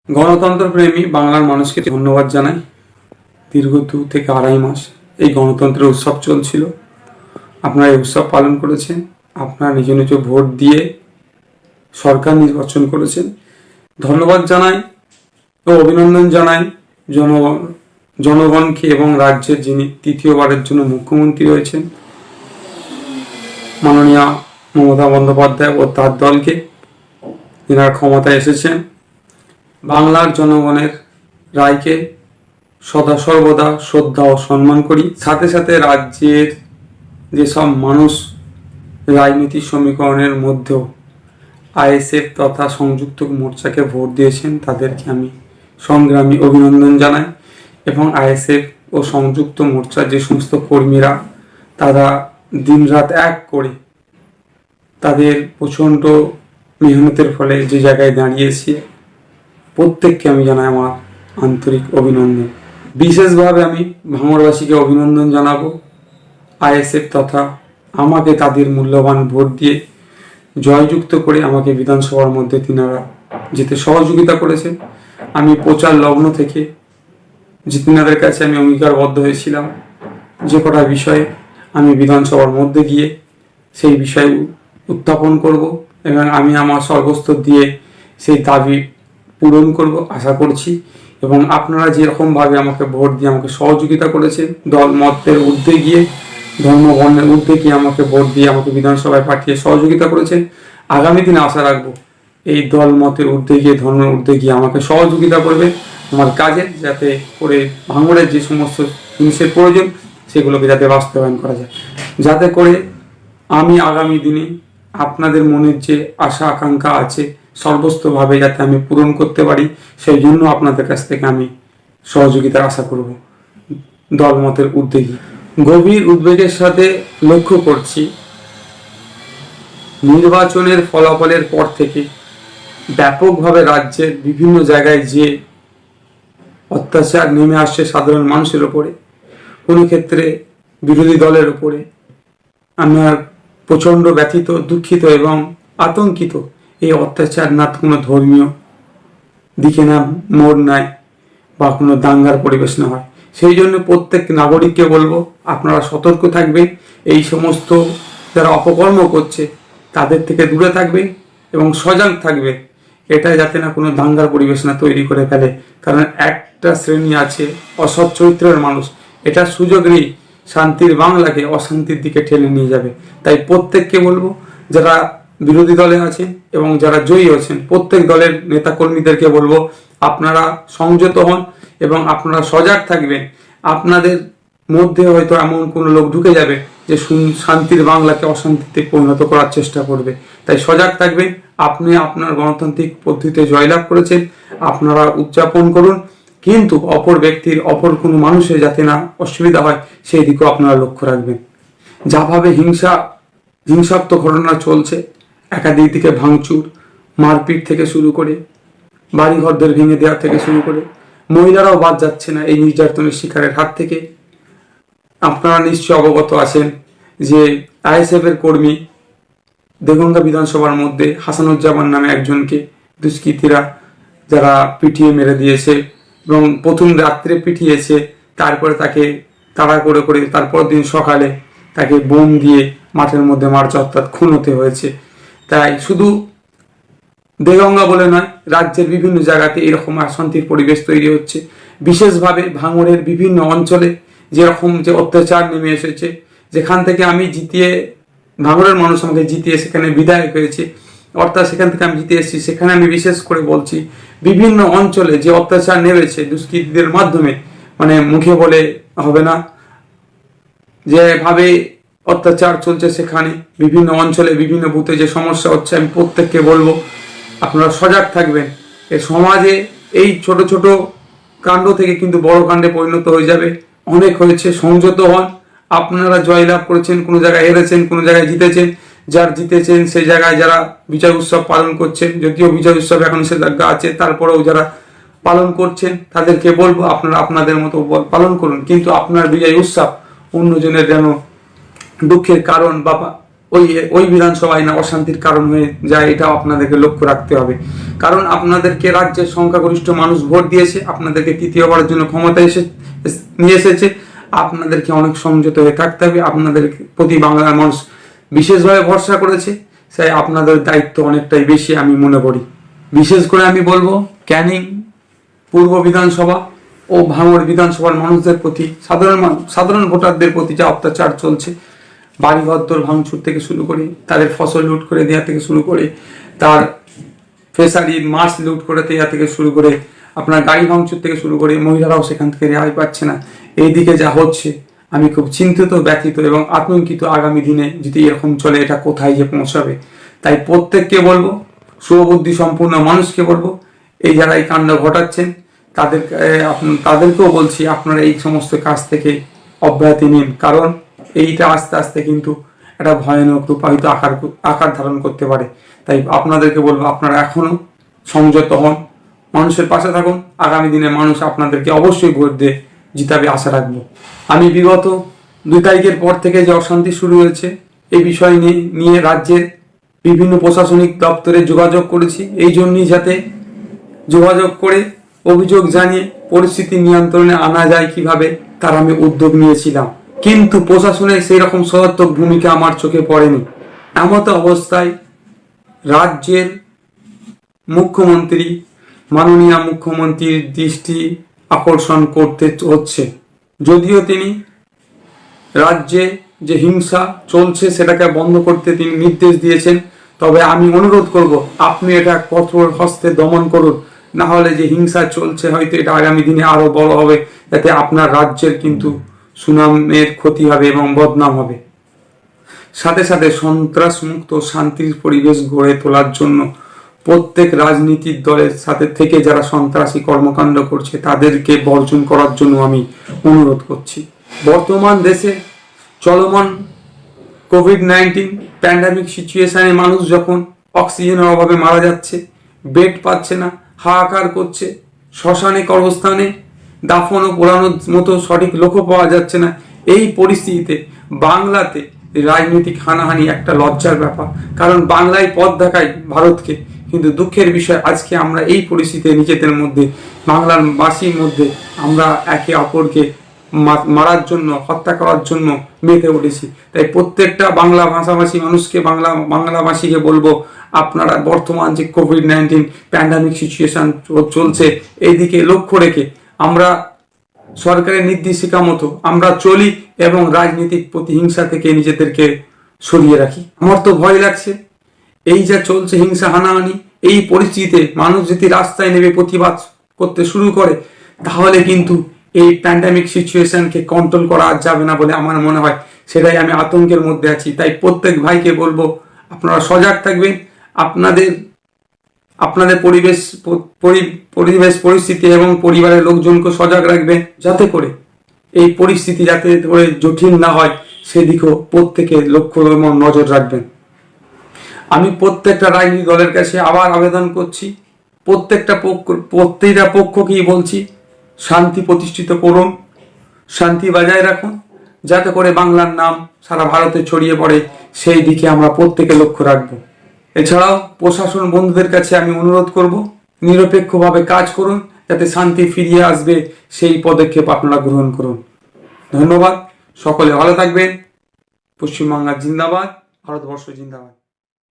গণতন্ত্র প্রেমী বাংলার মানুষকে ধন্যবাদ জানাই। দীর্ঘ 2 থেকে 2.5 মাস এই গণতন্ত্রের উৎসব চলছিল। আপনারা এই উৎসব পালন করেছেন, আপনারা নিজ নিজ ভোট দিয়ে সরকার নির্বাচন করেছেন। ধন্যবাদ জানাই ও অভিনন্দন জানাই জনগণকে এবং রাজ্যের যিনি তৃতীয়বারের জন্য মুখ্যমন্ত্রী হয়েছেন মাননীয়া মমতা বন্দ্যোপাধ্যায় ও তার দলকে। এনার ক্ষমতায় এসেছেন। বাংলার জনগণের রায়কে সদা সর্বদা শ্রদ্ধা ও সম্মান করি। সাথে সাথে রাজ্যের যেসব মানুষ রাজনীতি সমীকরণের মধ্যেও আইএসএফ তথা সংযুক্ত মোর্চাকে ভোট দিয়েছেন তাদেরকে আমি সংগ্রামী অভিনন্দন জানাই। এবং আইএসএফ ও সংযুক্ত মোর্চার যে সমস্ত কর্মীরা তারা দিনরাত এক করে তাদের প্রচণ্ড মেহনতের ফলে যে জায়গায় দাঁড়িয়েছে প্রত্যেককে আমি জানাই আমার আন্তরিক অভিনন্দন। বিশেষভাবে আমি ভাঙড়বাসীকে অভিনন্দন জানাবো আইএসএফ তথা আমাকে তাদের মূল্যবান ভোট দিয়ে জয়যুক্ত করে আমাকে বিধানসভার মধ্যে তিনারা যেতে সহযোগিতা করেছে। আমি প্রচার লগ্ন থেকে তিনাদের কাছে আমি অঙ্গীকারবদ্ধ হয়েছিলাম যে কটা বিষয়ে আমি বিধানসভার মধ্যে গিয়ে সেই বিষয় উত্থাপন করব এবং আমি আমার সর্বস্তর দিয়ে সেই দাবি পূরণ করব আশা করছি। এবং আপনারা যেরকমভাবে আমাকে ভোট দিয়ে আমাকে সহযোগিতা করেছেন, দল মতের ঊর্ধ্বে গিয়ে ধর্ম বর্ণের ঊর্ধ্বে গিয়ে আমাকে ভোট দিয়ে আমাকে বিধানসভায় পাঠিয়ে সহযোগিতা করেছেন, আগামী দিনে আশা রাখবো এই দল মতের ঊর্ধ্বে গিয়ে ধর্মের ঊর্ধ্বে গিয়ে আমাকে সহযোগিতা করবে আমার কাজে, যাতে করে ভাঙড়ের যে সমস্ত জিনিসের প্রয়োজন সেগুলোকে যাতে বাস্তবায়ন করা যায়, যাতে করে আমি আগামী দিনে আপনাদের মনের যে আশা আকাঙ্ক্ষা আছে সর্বস্তভাবে যাতে আমি পূরণ করতে পারি, সেই জন্য আপনাদের কাছ থেকে আমি সহযোগিতার আশা করব দলমতের উদ্যোগী। গভীর উদ্বেগের সাথে লক্ষ্য করছি নির্বাচনের ফলাফলের পর থেকে ব্যাপকভাবে রাজ্যের বিভিন্ন জায়গায় যে অত্যাচার নেমে আসছে সাধারণ মানুষের ওপরে, কোনো ক্ষেত্রে বিরোধী দলের উপরে, আমার প্রচণ্ড ব্যথিত, দুঃখিত এবং আতঙ্কিত। এই অত্যাচার না কোনো ধর্মীয় দিকে না মোড় নাই বা কোনো দাঙ্গার পরিবেশ না হয়, সেই জন্য প্রত্যেক নাগরিককে বলবো আপনারা সতর্ক থাকবেন, এই সমস্ত যারা অপকর্ম করছে তাদের থেকে দূরে থাকবে এবং সজাগ থাকবে, এটা যাতে না কোনো দাঙ্গার পরিবেশ না তৈরি করে ফেলে। কারণ একটা শ্রেণী আছে অসৎ চরিত্রের মানুষ, এটা সুযোগ নেই শান্তির বাংলাকে অশান্তির দিকে ঠেলে নিয়ে যাবে। তাই প্রত্যেককে বলবো যারা বিরোধী দলে আছেন এবং যারা জয়ী আছেন প্রত্যেক দলের নেতাকর্মীদেরকে বলবো আপনারা সংযত হন এবং আপনারা সজাগ থাকবেন। আপনাদের মধ্যে হয়তো এমন কোনো লোক ঢুকে যাবে যে শান্তির বাংলাকে অশান্তিতে পরিণত করার চেষ্টা করবে, তাই সজাগ থাকবেন। আপনি আপনার গণতান্ত্রিক পদ্ধতিতে জয়লাভ করেছেন, আপনারা উদযাপন করুন, কিন্তু অপর ব্যক্তির অপর কোনো মানুষের যাতে না অসুবিধা হয় সেই দিকেও আপনারা লক্ষ্য রাখবেন। যাভাবে হিংসাত্মক ঘটনা চলছে, একাধিক দিকে ভাঙচুর মারপিট থেকে শুরু করে বাড়িঘরদের ভেঙে দেওয়া থেকে শুরু করে মহিলারাও বাদ যাচ্ছে না এই নির্যাতনের শিকারের হাত থেকে। আপনারা নিশ্চয় অবগত আছেন যে আইএসএফ এর কর্মী দেগঙ্গা বিধানসভার মধ্যে হাসানুজ্জামান নামে একজনকে দুষ্কৃতীরা যারা পিটিয়ে মেরে দিয়েছে এবং প্রথম রাত্রে পিটিয়েছে, তারপরে তাকে তাড়া করে করে তারপর দিন সকালে তাকে বোম দিয়ে মাঠের মধ্যে মারছে, অর্থাৎ খুন হতে হয়েছে। তাই শুধু দেগঙ্গা বলে নয়, রাজ্যের বিভিন্ন জায়গাতে এরকম অশান্তির পরিবেশ তৈরি হচ্ছে। বিশেষভাবে ভাঙড়ের বিভিন্ন অঞ্চলে যেরকম যে অত্যাচার নেমে এসেছে, যেখান থেকে আমি জিতিয়ে ভাঙড়ের মানুষ আমাকে জিতিয়ে সেখানে বিদায় হয়েছে, অর্থাৎ সেখান থেকে আমি জিতে এসেছি, সেখানে আমি বিশেষ করে বলছি বিভিন্ন অঞ্চলে যে অত্যাচার নেমেছে দুষ্কৃতীদের মাধ্যমে, মানে মুখে বলে হবে না যেভাবে অত্যাচার চলছে, সেখানে বিভিন্ন অঞ্চলে বিভিন্ন বুথে যে সমস্যা হচ্ছে, আমি প্রত্যেককে বলবো আপনারা সজাগ থাকবেন। এই সমাজে এই ছোট ছোট কাণ্ড থেকে কিন্তু বড় কাণ্ডে পরিণত হয়ে যাবে। অনেক হয়েছে, সংযত হন। আপনারা জয়লাভ করেছেন, কোনো জায়গায় হেরেছেন, কোনো জায়গায় জিতেছেন, যার জিতেছেন সেই জায়গায় যারা বিজয় উৎসব পালন করছেন, যদিও বিজয় উৎসব এখন নিষেধাজ্ঞা আছে, তারপরেও যারা পালন করছেন তাদেরকে বলবো আপনারা আপনাদের মতো পালন করুন, কিন্তু আপনার বিজয় উৎসব অন্যজনের যেন দুঃখের কারণ বা ওই ওই বিধানসভায় না অশান্তির কারণ হয়ে যায়, এটাও আপনাদেরকে লক্ষ্য রাখতে হবে। কারণ আপনাদেরকে রাজ্যের সংখ্যাগরিষ্ঠ মানুষ ভোট দিয়েছে, আপনাদেরকে তৃতীয়বারের জন্য ক্ষমতা নিয়ে এসেছে। আপনাদেরকে অনেক সংযত হয়ে থাকতে হবে। আপনাদের প্রতি বাংলার মানুষ বিশেষভাবে ভরসা করেছে, তাই আপনাদের দায়িত্ব অনেকটাই বেশি আমি মনে করি। বিশেষ করে আমি বলবো ক্যানিং পূর্ব বিধানসভা ও ভাঙড় বিধানসভার মানুষদের প্রতি, সাধারণ ভোটারদের প্রতি যা অত্যাচার চলছে, বাড়িঘর ভাঙচুর থেকে শুরু করে, তাদের ফসল লুট করে দেওয়া থেকে শুরু করে, তার ফিশারির মাছ লুট করে দেওয়া থেকে শুরু করে, আপনার গাড়ি ভাঙচুর থেকে শুরু করে, মহিলারাও সেখান থেকে রেহাই পাচ্ছে না। এইদিকে যা হচ্ছে আমি খুব চিন্তিত, ব্যথিত এবং আতঙ্কিত। আগামী দিনে যদি এরকম চলে এটা কোথায় যে পৌঁছাবে। তাই প্রত্যেককে বলবো, সুবুদ্ধি সম্পূর্ণ মানুষকে বলবো, এই যারা এই কাণ্ড ঘটাচ্ছেন তাদেরকেও বলছি আপনারা এই সমস্ত কাজ থেকে অব্যাহতি নিন। কারণ এইটা আস্তে আস্তে কিন্তু একটা ভয়ানক রূপ হয়তো আকার ধারণ করতে পারে। তাই আপনাদেরকে বলবো আপনারা এখনো সংযত হন, মানুষের পাশে থাকুন। আগামী দিনে মানুষ আপনাদেরকে অবশ্যই ভোট দিয়ে জিতাবে আশা রাখবো। আমি বিগত 2 তারিখের পর থেকে যে অশান্তি শুরু হয়েছে এই বিষয় নিয়ে রাজ্যের বিভিন্ন প্রশাসনিক দপ্তরে যোগাযোগ করেছি, এই জন্যই যাতে যোগাযোগ করে অভিযোগ জানিয়ে পরিস্থিতি নিয়ন্ত্রণে আনা যায় কিভাবে তার আমি উদ্যোগ নিয়েছিলাম। কিন্তু প্রশাসনের সেই রকম সদর্থক ভূমিকা আমার চোখে পড়েনি। এমত অবস্থায় রাজ্যের মুখ্যমন্ত্রী, মাননীয় মুখ্যমন্ত্রীর দৃষ্টি আকর্ষণ করতে হচ্ছে। যদিও তিনি রাজ্যে যে হিংসা চলছে সেটাকে বন্ধ করতে তিনি নির্দেশ দিয়েছেন, তবে আমি অনুরোধ করব আপনি এটা কঠোর হস্তে দমন করুন। না হলে যে হিংসা চলছে হয়তো এটা আগামী দিনে আরো বড় হবে, যাতে আপনার রাজ্যের কিন্তু সুনামের ক্ষতি হবে এবং বদনাম হবে। সাথে সাথে সন্ত্রাস মুক্ত শান্তির পরিবেশ গড়ে তোলার জন্য প্রত্যেক রাজনীতির দলের সাথে থেকে যারা সন্ত্রাসী কর্মকাণ্ড করছে তাদেরকে বর্জন করার জন্য আমি অনুরোধ করছি। বর্তমান দেশে চলমান কোভিড-19 প্যান্ডামিক সিচুয়েশনে মানুষ যখন অক্সিজেনের অভাবে মারা যাচ্ছে, বেড পাচ্ছে না, হাহাকার করছে, শ্মশানে কবরস্থানে দাফন ও পোড়ানোর মতো সঠিক লক্ষ্য পাওয়া যাচ্ছে না, এই পরিস্থিতিতে বাংলাতে রাজনৈতিক হানাহানি একটা লজ্জার ব্যাপার। কারণ বাংলায় পথ দেখায় ভারতকে, কিন্তু দুঃখের বিষয় আজকে আমরা এই পরিস্থিতিতে নিজেদের মধ্যে, বাংলার বাসীর মধ্যে আমরা একে অপরকে মারার জন্য, হত্যা করার জন্য মেতে উঠেছি। তাই প্রত্যেকটা বাংলা ভাষাভাষী মানুষকে, বাংলাভাষীকে বলবো আপনারা বর্তমান যে কোভিড-19 প্যান্ডামিক সিচুয়েশন চলছে এইদিকে লক্ষ্য রেখে আমরা সরকারের নির্দেশিকা মতো আমরা চলি এবং রাজনৈতিক প্রতিহিংসা থেকে নিজেদেরকে সরিয়ে রাখি। আমার তো ভয় লাগছে, এই যা চলছে হিংসা হানাহানি, এই পরিস্থিতিতে মানুষ যদি রাস্তায় নেমে প্রতিবাদ করতে শুরু করে তাহলে কিন্তু এই প্যান্ডামিক সিচুয়েশনকে কন্ট্রোল করা যাবে না বলে আমার মনে হয়। সেটাই আমি আতঙ্কের মধ্যে আছি। তাই প্রত্যেক ভাইকে বলবো আপনারা সজাগ থাকবেন, আপনাদের পরিবেশ পরিস্থিতি এবং পরিবারের লোকজনকে সজাগ রাখবেন, যাতে করে এই পরিস্থিতি যাতে করে জটিল না হয় সেদিকেও প্রত্যেকে লক্ষ্য এবং নজর রাখবেন। আমি প্রত্যেকটা রাজনৈতিক দলের কাছে আবার আবেদন করছি, প্রত্যেকটা পক্ষকেই বলছি শান্তি প্রতিষ্ঠিত করুন, শান্তি বজায় রাখুন, যাতে করে বাংলার নাম সারা ভারতে ছড়িয়ে পড়ে, সেই দিকে আমরা প্রত্যেকে লক্ষ্য রাখবো। এছাড়াও প্রশাসন বন্ধুদের কাছে আমি অনুরোধ করব নিরপেক্ষভাবে কাজ করুন, যাতে শান্তি ফিরিয়ে আসবে সেই পদক্ষেপ আপনারা গ্রহণ করুন। ধন্যবাদ, সকলে ভালো থাকবেন। পশ্চিমবাংলা জিন্দাবাদ, ভারতবর্ষ জিন্দাবাদ।